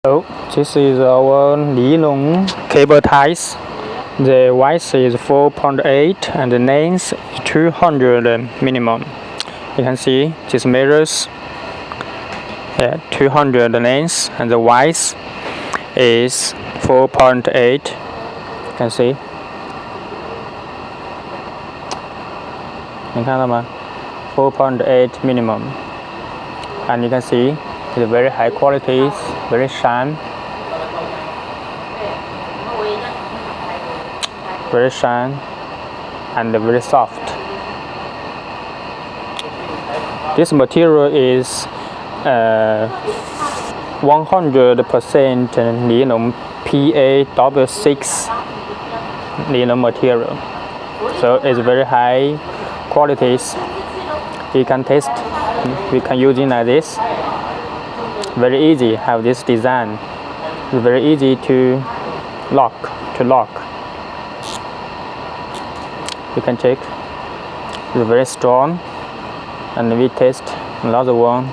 So this is our nylon cable ties. The width is 4.8 and the length is 200 minimum. You can see these measures. 200 length and the width is 4.8. You can see. 你看到吗？ 4.8 minimum. And you can see it's very high quality, very shine, and very soft. This material is 100% nylon PA66 nylon material. So it's very high qualities. You can test. We can use it like this. Very easy. Have this design. It's very easy to lock. You can check. It's very strong. And we test another one.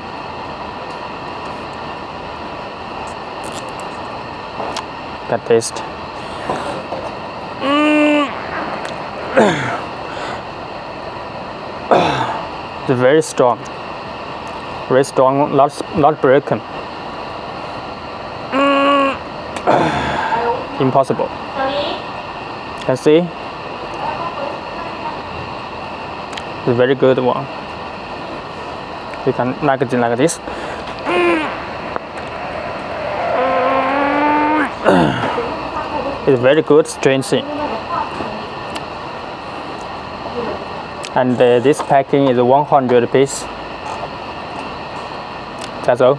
Can test. It's very strong, not broken. Impossible. Can see? It's a very good one. You can like this. It's very good strengthening. And this packing is 100 piece. That's all.